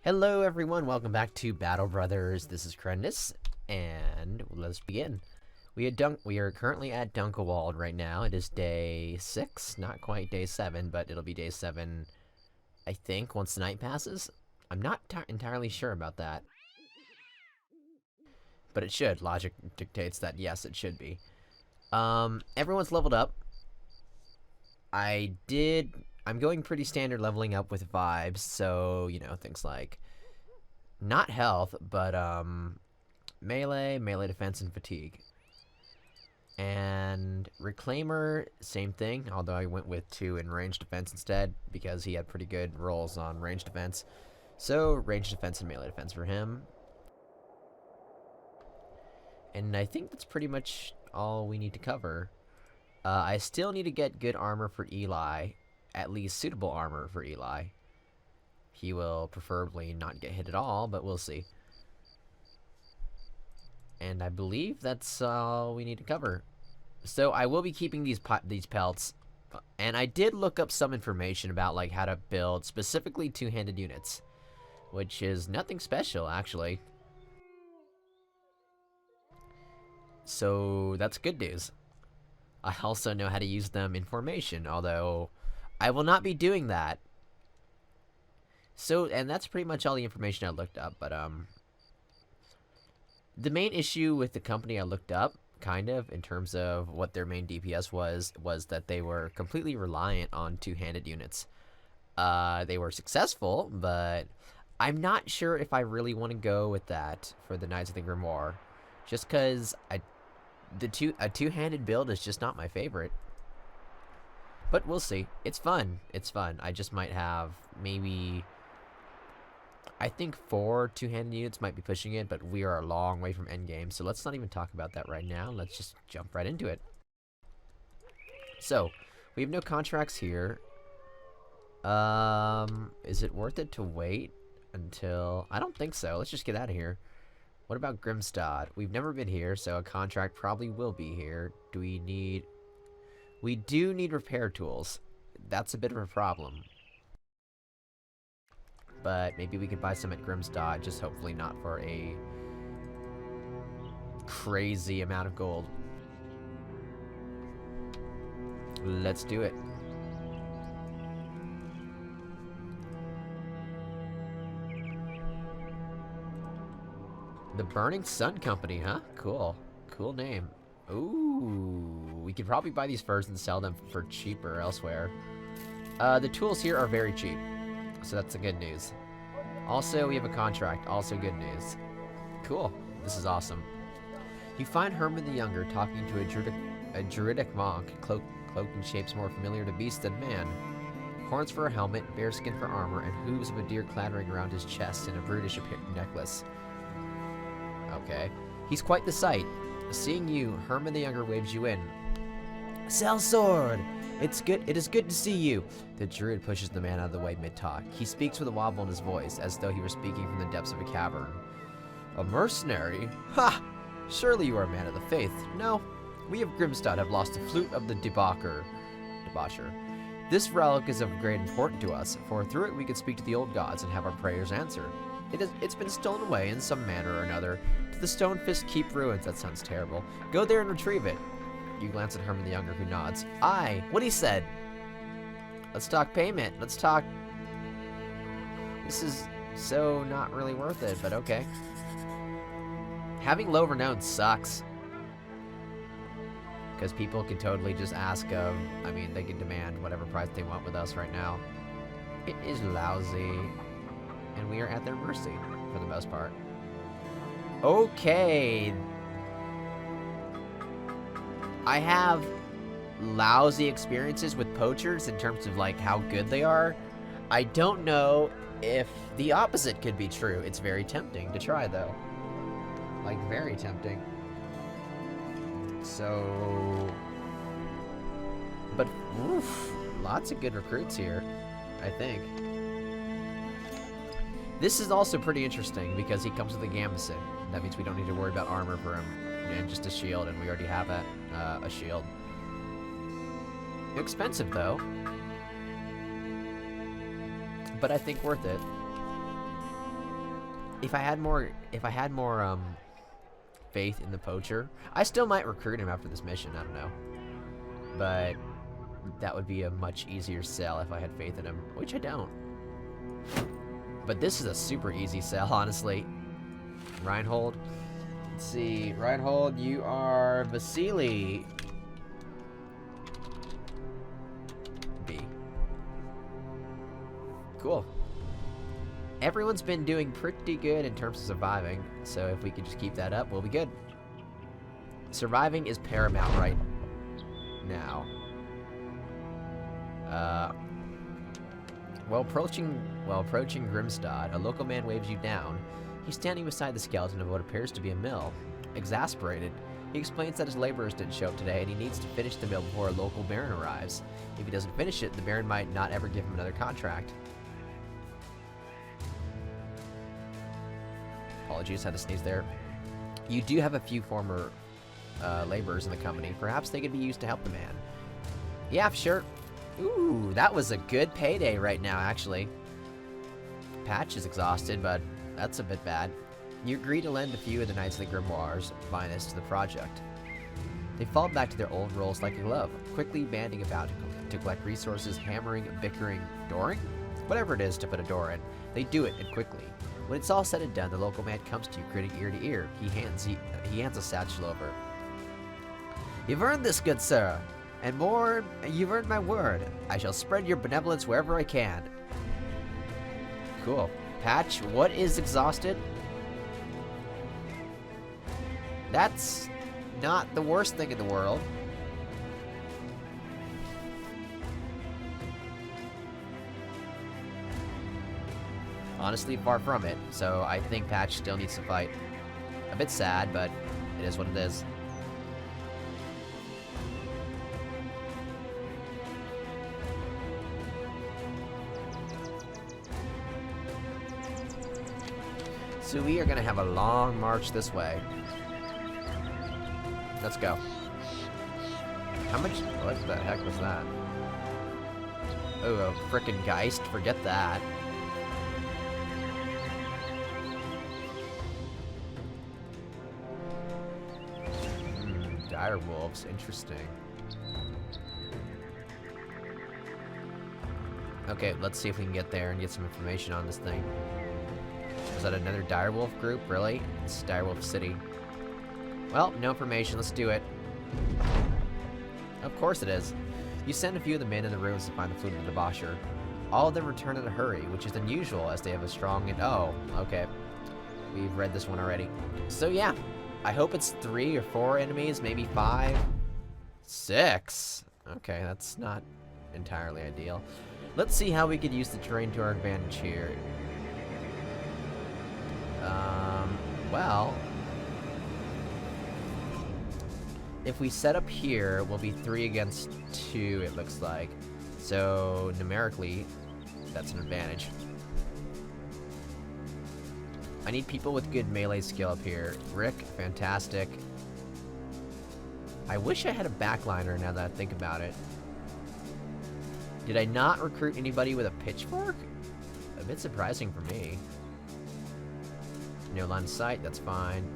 Hello everyone, welcome back to Battle Brothers. This is Krendis, and let's begin. We are currently at Dunkelwald right now. It is day 6, not quite day 7, but it'll be day 7, I think, once the night passes. I'm not entirely sure about that. But it should. Logic dictates that, yes, it should be. Everyone's leveled up. I'm going pretty standard leveling up with vibes, so, you know, things like not health, but melee defense, and fatigue. And Reclaimer, same thing, although I went with 2 in range defense instead, because he had pretty good rolls on range defense. So, range defense and melee defense for him. And I think that's pretty much all we need to cover. I still need to get good armor for Eli, at least suitable armor for Eli. He will preferably not get hit at all, but we'll see. And I believe that's all we need to cover. So I will be keeping these pelts, and I did look up some information about like how to build specifically two-handed units, which is nothing special actually. So that's good news. I also know how to use them in formation, although I will not be doing that. So, and that's pretty much all the information I looked up, but the main issue with the company I looked up, kind of, in terms of what their main DPS was that they were completely reliant on two-handed units. They were successful, but I'm not sure if I really want to go with that for the Knights of the Grimoire. Just because a two-handed build is just not my favorite. But we'll see. It's fun. It's fun. I just might have maybe, I think 4 two-handed units might be pushing it, but we are a long way from endgame, so let's not even talk about that right now. Let's just jump right into it. So, we have no contracts here. Is it worth it to wait until... I don't think so. Let's just get out of here. What about Grimstad? We've never been here, so a contract probably will be here. Do we need... We do need repair tools. That's a bit of a problem. But maybe we could buy some at Grimstad, just hopefully not for a crazy amount of gold. Let's do it. The Burning Sun Company, huh? Cool. Cool name. Ooh, we could probably buy these first and sell them for cheaper elsewhere. The tools here are very cheap, so that's the good news. Also, we have a contract, also good news. Cool, this is awesome. You find Herman the Younger talking to a druidic monk, cloaked in shapes more familiar to beast than man. Horns for a helmet, bearskin for armor, and hooves of a deer clattering around his chest in a brutish necklace. Okay. He's quite the sight. Seeing you, Herman the Younger waves you in. Sell sword! It is good to see you. The druid pushes the man out of the way mid-talk. He speaks with a wobble in his voice, as though he were speaking from the depths of a cavern. A mercenary? Ha! Surely you are a man of the faith. No, we of Grimstad have lost the flute of the debaucher. This relic is of great importance to us, for through it we could speak to the old gods and have our prayers answered. It's been stolen away in some manner or another to the Stonefist Keep ruins. That sounds terrible. Go there and retrieve it. You glance at Herman the Younger, who nods. Aye, what he said. Let's talk payment. Let's talk... This is so not really worth it, but okay. Having low renown sucks. Because people can totally just ask of... I mean, they can demand whatever price they want with us right now. It is lousy. And we are at their mercy, for the most part. Okay. I have lousy experiences with poachers in terms of, like, how good they are. I don't know if the opposite could be true. It's very tempting to try, though. Like, very tempting. So... But, oof, lots of good recruits here, I think. This is also pretty interesting because he comes with a gambeson. That means we don't need to worry about armor for him and just a shield, and we already have a shield. Expensive though, but I think worth it. if I had more faith in the poacher, I still might recruit him after this mission. I don't know, but that would be a much easier sell if I had faith in him, which I don't. But this is a super easy sell, honestly. Reinhold. Let's see. Reinhold, you are Vasily. B. Cool. Everyone's been doing pretty good in terms of surviving, so if we could just keep that up, we'll be good. Surviving is paramount right now. While approaching Grimstad, a local man waves you down. He's standing beside the skeleton of what appears to be a mill. Exasperated, he explains that his laborers didn't show up today and he needs to finish the mill before a local baron arrives. If he doesn't finish it, the baron might not ever give him another contract. Apologies, had to sneeze there. You do have a few former laborers in the company. Perhaps they could be used to help the man. Yeah, sure. Ooh, that was a good payday right now, actually. Patch is exhausted, but that's a bit bad. You agree to lend a few of the Knights of the Grimoire's finest to the project. They fall back to their old roles like a glove, quickly banding about to collect resources, hammering, bickering, dooring? Whatever it is to put a door in, they do it, and quickly. When it's all said and done, the local man comes to you, grinning ear to ear. He hands a satchel over. You've earned this, good sir. And more, you've earned my word. I shall spread your benevolence wherever I can. Cool. Patch, what is exhausted? That's not the worst thing in the world. Honestly, far from it. So I think Patch still needs to fight. A bit sad, but it is what it is. So we are gonna have a long march this way. Let's go. How much? What the heck was that? Oh, a frickin' Geist. Forget that. Dire wolves. Interesting. Okay, let's see if we can get there and get some information on this thing. Is that another direwolf group? Really? It's Direwolf City. Well, no information. Let's do it. Of course it is. You send a few of the men in the ruins to find the Flute of the Debaucher. All of them return in a hurry, which is unusual as they have a strong and... Oh, okay. We've read this one already. So yeah, I hope it's 3 or 4 enemies, maybe 5. 6. Okay, that's not entirely ideal. Let's see how we could use the terrain to our advantage here. Well, if we set up here, we'll be 3 against 2, it looks like. So, numerically, that's an advantage. I need people with good melee skill up here. Rick, fantastic. I wish I had a backliner now that I think about it. Did I not recruit anybody with a pitchfork? A bit surprising for me. No line of sight, that's fine.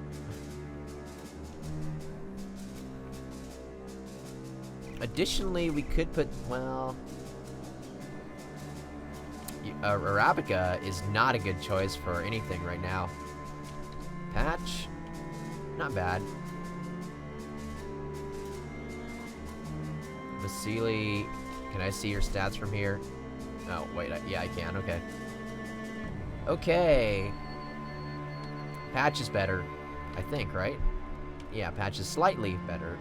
Additionally, we could put, well... Arabica is not a good choice for anything right now. Patch? Not bad. Vasily, can I see your stats from here? Oh, wait, yeah, I can, okay. Okay. Patch is better, I think, right? Yeah, Patch is slightly better.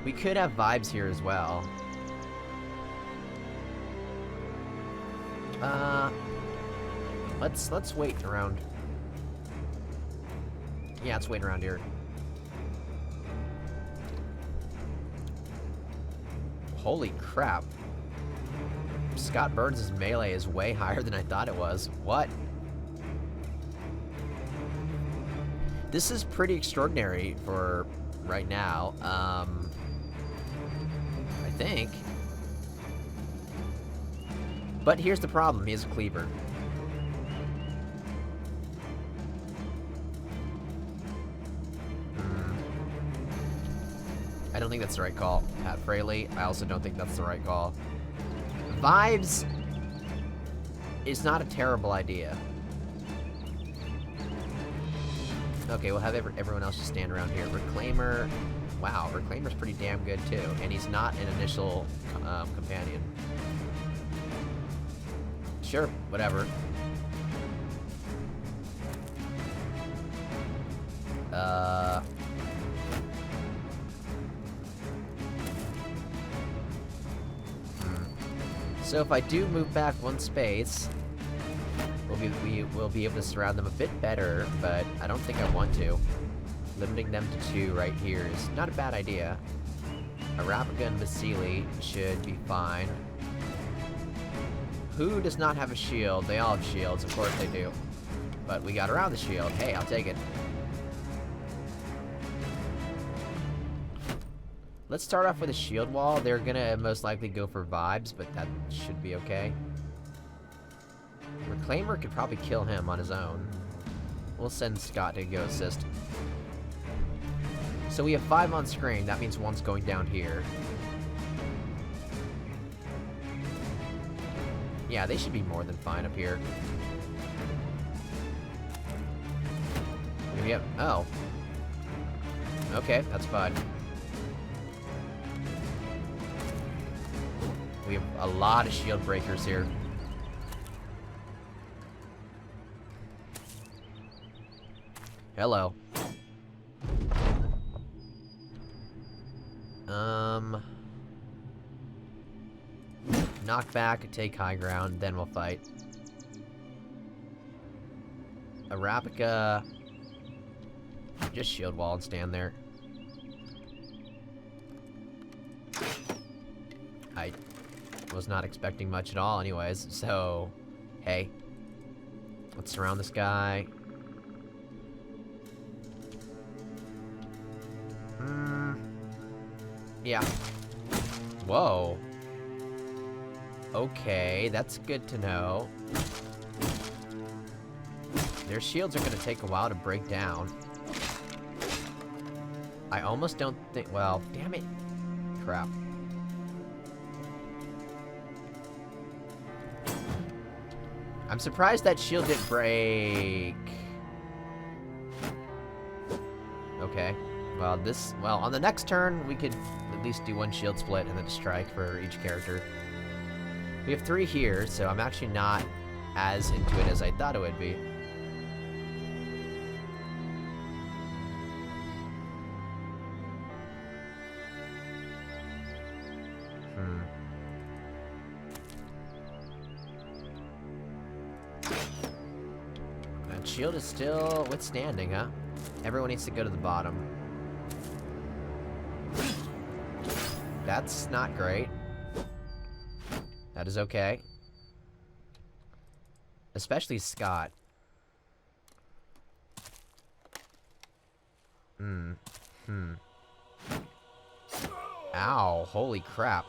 We could have vibes here as well. Let's wait around. Yeah, let's wait around here. Holy crap. Scott Burns' melee is way higher than I thought it was. What? This is pretty extraordinary for right now. I think. But here's the problem, he has a cleaver. I don't think that's the right call, Pat Fraley. I also don't think that's the right call. Vibes is not a terrible idea. Okay, we'll have everyone else just stand around here. Reclaimer, wow, Reclaimer's pretty damn good too, and he's not an initial companion. Sure, whatever. So if I do move back one space, we'll be able to surround them a bit better, but I don't think I want to. Limiting them to 2 right here is not a bad idea. Arabica and Vasily should be fine. Who does not have a shield? They all have shields, of course they do. But we got around the shield. Hey, I'll take it. Let's start off with a shield wall. They're gonna most likely go for vibes, but that should be okay. Reclaimer could probably kill him on his own. We'll send Scott to go assist. So we have 5 on screen. That means 1's going down here. Yeah, they should be more than fine up here. Yep. Oh. Okay, that's fine. We have a lot of shield breakers here. Hello. Knock back, take high ground, then we'll fight. Arabica. Just shield wall and stand there. I was not expecting much at all anyways, so hey. Let's surround this guy. Yeah. Whoa. Okay, that's good to know. Their shields are gonna take a while to break down. I almost don't think, well, damn it. Crap. I'm surprised that shield didn't break. Okay. Well, on the next turn, we could at least do 1 shield split and then strike for each character. We have 3 here, so I'm actually not as into it as I thought it would be. That shield is still withstanding, huh? Everyone needs to go to the bottom. That's not great. That is okay. Especially Scott. Ow, holy crap.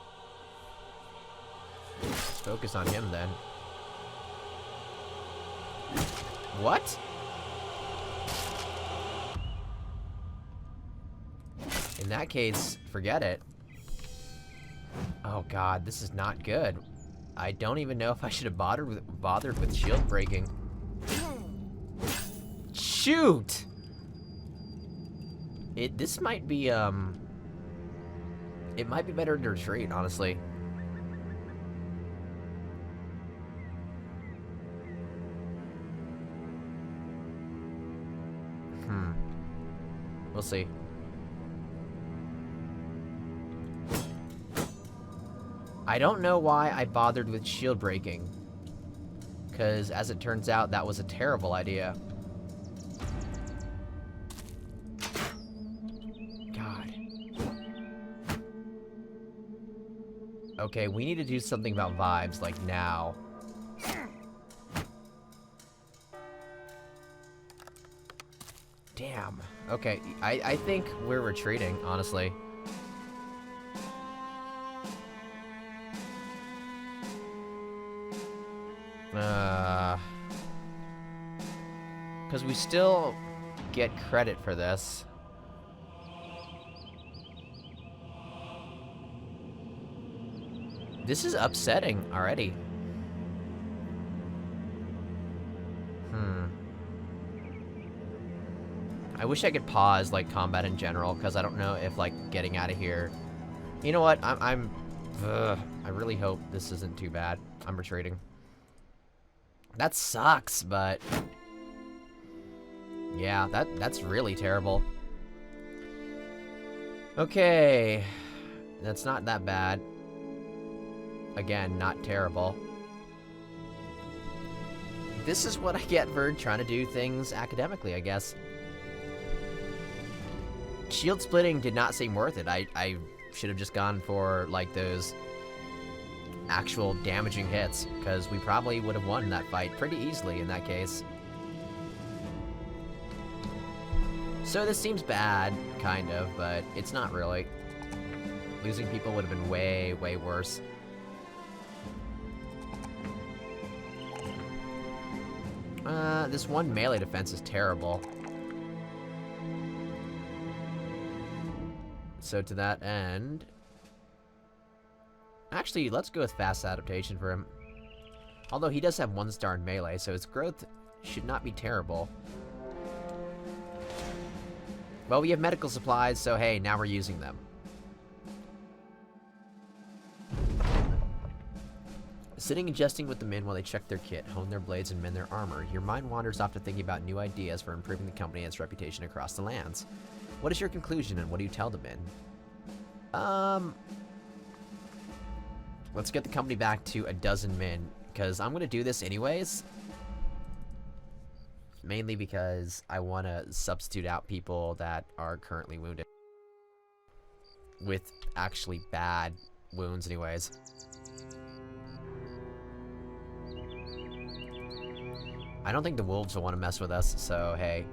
Let's focus on him then. What? In that case, forget it. Oh god, this is not good. I don't even know if I should have bothered with shield breaking. Shoot! This might be, it might be better to retreat, honestly. We'll see. I don't know why I bothered with shield breaking. Because, as it turns out, that was a terrible idea. God. Okay, we need to do something about vibes, like, now. Damn. Okay, I think we're retreating, honestly. Because we still get credit for this. This is upsetting already. I wish I could pause, like, combat in general, because I don't know if, like, getting out of here... You know what? I really hope this isn't too bad. I'm retreating. That sucks, but... Yeah, that's really terrible. Okay. That's not that bad. Again, not terrible. This is what I get for trying to do things academically, I guess. Shield splitting did not seem worth it. I should have just gone for, like, those actual damaging hits, because we probably would have won that fight pretty easily in that case. So this seems bad, kind of, but it's not really. Losing people would have been way, way worse. This one melee defense is terrible. So to that end... Actually, let's go with fast adaptation for him. Although he does have 1-star in melee, so his growth should not be terrible. Well, we have medical supplies, so hey, now we're using them. Sitting and jesting with the men while they check their kit, hone their blades, and mend their armor, your mind wanders off to thinking about new ideas for improving the company and its reputation across the lands. What is your conclusion, and what do you tell the men? Let's get the company back to 12 men, because I'm going to do this anyways. Mainly because I want to substitute out people that are currently wounded. With actually bad wounds anyways. I don't think the wolves will want to mess with us, so hey.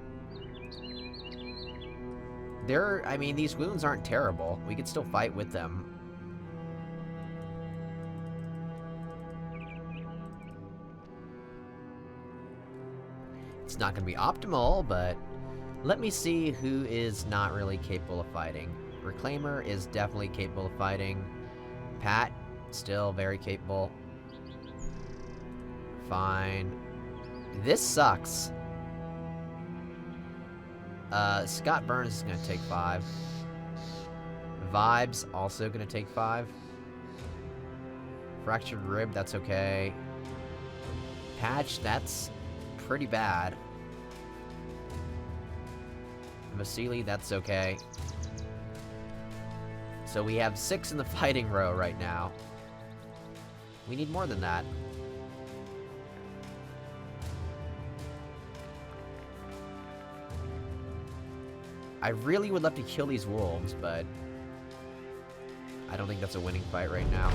I mean, these wounds aren't terrible. We could still fight with them. It's not going to be optimal, but let me see who is not really capable of fighting. Reclaimer is definitely capable of fighting. Pat, still very capable. Fine. This sucks. Scott Burns is going to take 5. Vibes, also going to take 5. Fractured rib, that's okay. Patch, that's pretty bad. Vasily, that's okay. So we have 6 in the fighting row right now. We need more than that. I really would love to kill these wolves, but I don't think that's a winning fight right now.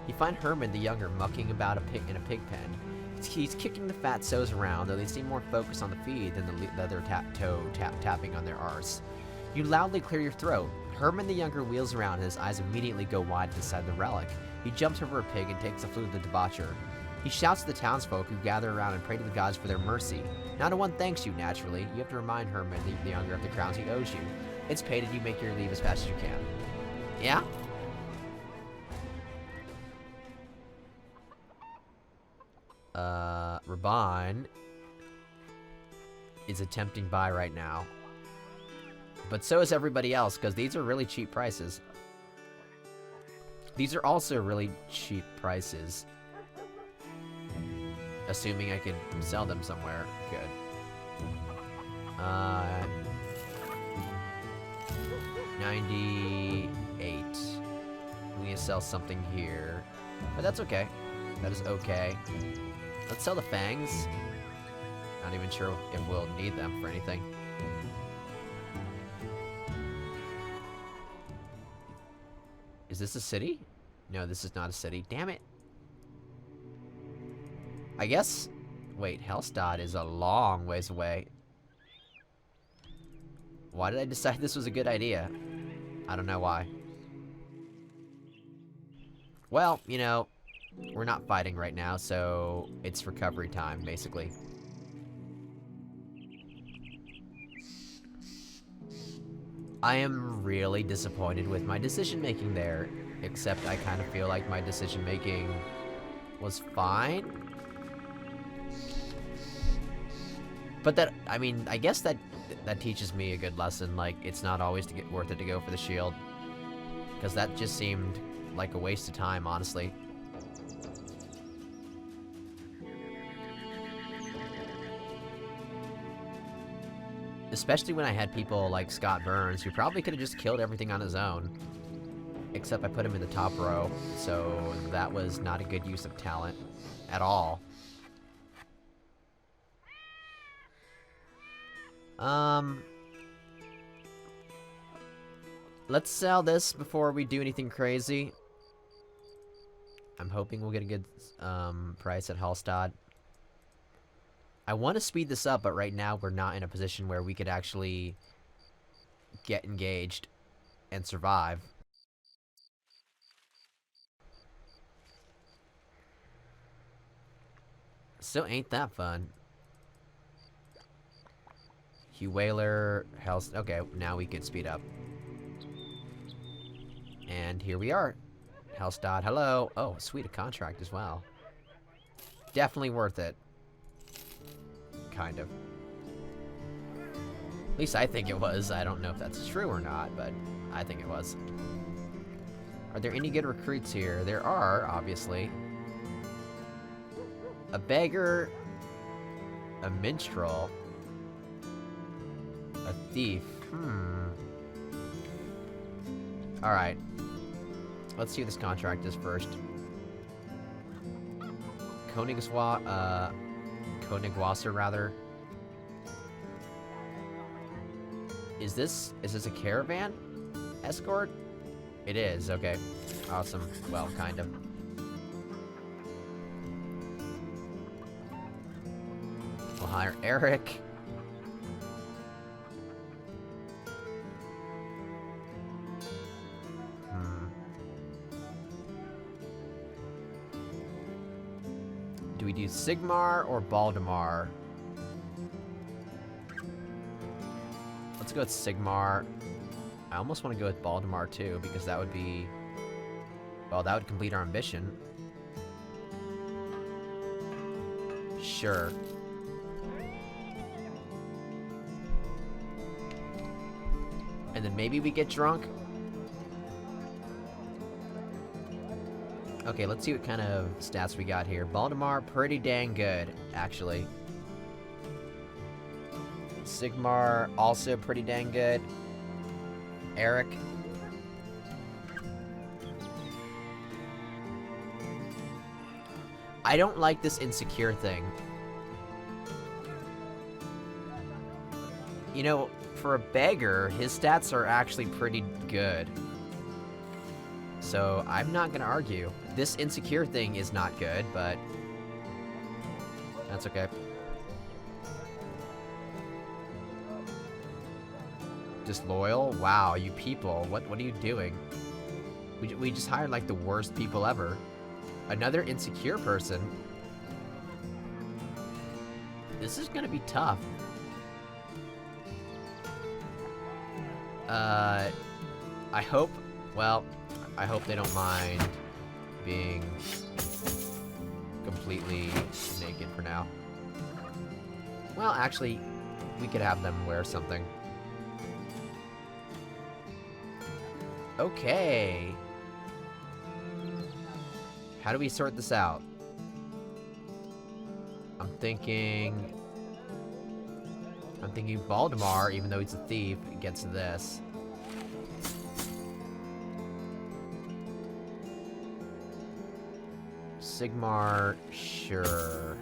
You find Herman the Younger mucking about in a pig pen. He's kicking the fatsos around, though they seem more focused on the feed than the leather tapping on their arse. You loudly clear your throat. Herman the Younger wheels around and his eyes immediately go wide to the side of the relic. He jumps over a pig and takes the food of the debaucher. He shouts to the townsfolk who gather around and pray to the gods for their mercy. Not a one thanks you, naturally. You have to remind Herman the Younger of the crowns he owes you. It's paid and you make your leave as fast as you can. Yeah? Raban is attempting buy right now. But so is everybody else, because these are really cheap prices. These are also really cheap prices. Assuming I can sell them somewhere. Good. 98. We need to sell something here. But that's okay. That is okay. Let's sell the fangs. Not even sure if we'll need them for anything. Is this a city? No, this is not a city. Damn it. I guess... Wait, Hellstad is a long ways away. Why did I decide this was a good idea? I don't know why. Well, you know, We're not fighting right now, so it's recovery time, basically. I am really disappointed with my decision-making there. Except I kind of feel like my decision-making was fine. But that, I mean, I guess that teaches me a good lesson. Like, it's not always worth it to go for the shield. Because that just seemed like a waste of time, honestly. Especially when I had people like Scott Burns, who probably could have just killed everything on his own. Except I put him in the top row, so that was not a good use of talent at all. Let's sell this before we do anything crazy. I'm hoping we'll get a good price at Hallstatt. I want to speed this up, but right now we're not in a position where we could actually get engaged and survive. Still ain't that fun. Hugh Whaler, Hell's... Okay, now we can speed up. And here we are. Hellstatt, hello. Oh, sweet, a contract as well. Definitely worth it. Kind of. At least I think it was. I don't know if that's true or not, but I think it was. Are there any good recruits here? There are, obviously. A beggar. A minstrel. A thief. Alright. Let's see what this contract is first. Konigwasser, rather. Is this a caravan escort? It is, okay. Awesome. Well, kind of. We'll hire Eric. Do we do Sigmar or Baldemar? Let's go with Sigmar. I almost want to go with Baldemar too, because that would be... Well, that would complete our ambition. Sure. And then maybe we get drunk? Okay, let's see what kind of stats we got here. Baldemar, pretty dang good, actually. Sigmar, also pretty dang good. Eric. I don't like this insecure thing. You know, for a beggar, his stats are actually pretty good. So, I'm not gonna argue. This insecure thing is not good, but... that's okay. Disloyal? Wow, you people. What are you doing? We just hired, like, the worst people ever. Another insecure person? This is gonna be tough. I hope... well... I hope they don't mind being completely naked for now. Well, actually, we could have them wear something. Okay. How do we sort this out? I'm thinking Baldemar, even though he's a thief, gets this. Sigmar, sure.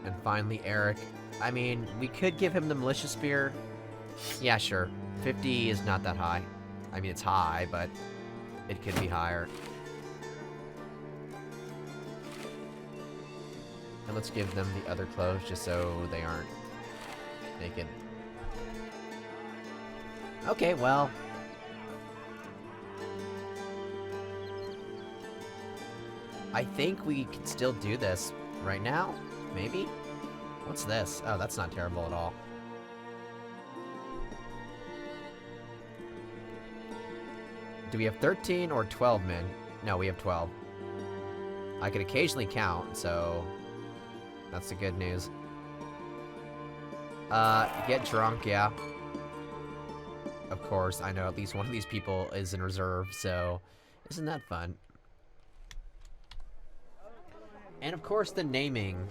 And finally, Eric. I mean, we could give him the Militia Spear. Yeah, sure. 50 is not that high. I mean, it's high, but it could be higher. And let's give them the other clothes just so they aren't naked. Okay, well... I think we can still do this right now. Maybe? What's this? Oh, that's not terrible at all. Do we have 13 or 12 men? No, we have 12. I could occasionally count, so that's the good news. Get drunk, yeah. Of course, I know at least one of these people is in reserve, so isn't that fun? And of course, the naming.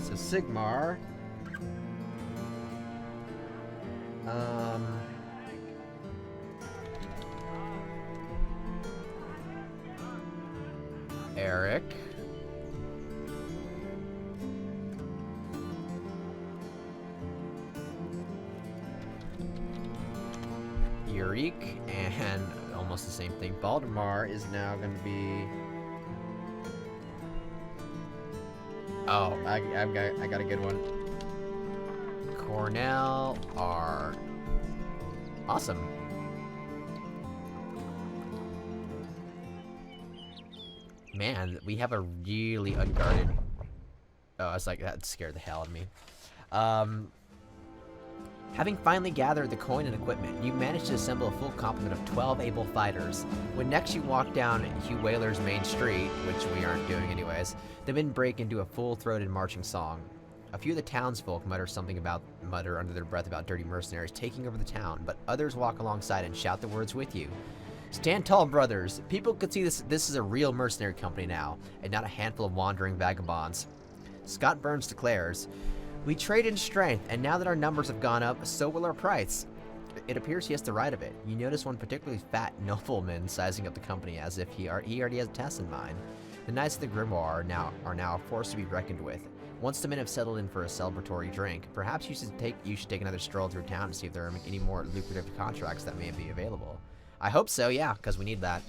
So Sigmar. Eric. Yurik, and almost the same thing. Baltimore is now going to be. Oh, I got a good one. Cornell R. Awesome. Man, we have a really unguarded. Oh, I was like, that scared the hell out of me. Having finally gathered the coin and equipment, you managed to assemble a full complement of 12 able fighters. When next you walk down Hugh Whaler's main street, which we aren't doing anyways, the men break into a full-throated marching song. A few of the townsfolk mutter under their breath about dirty mercenaries taking over the town, but others walk alongside and shout the words with you. Stand tall, brothers. People could see this is a real mercenary company now, and not a handful of wandering vagabonds. Scott Burns declares, "We trade in strength, and now that our numbers have gone up, so will our price." It appears he has the right of it. You notice one particularly fat nobleman sizing up the company as if he already has a test in mind. The Knights of the Grimoire are now a force to be reckoned with. Once the men have settled in for a celebratory drink, perhaps you should take another stroll through town to see if there are any more lucrative contracts that may be available. I hope so, yeah, because we need that.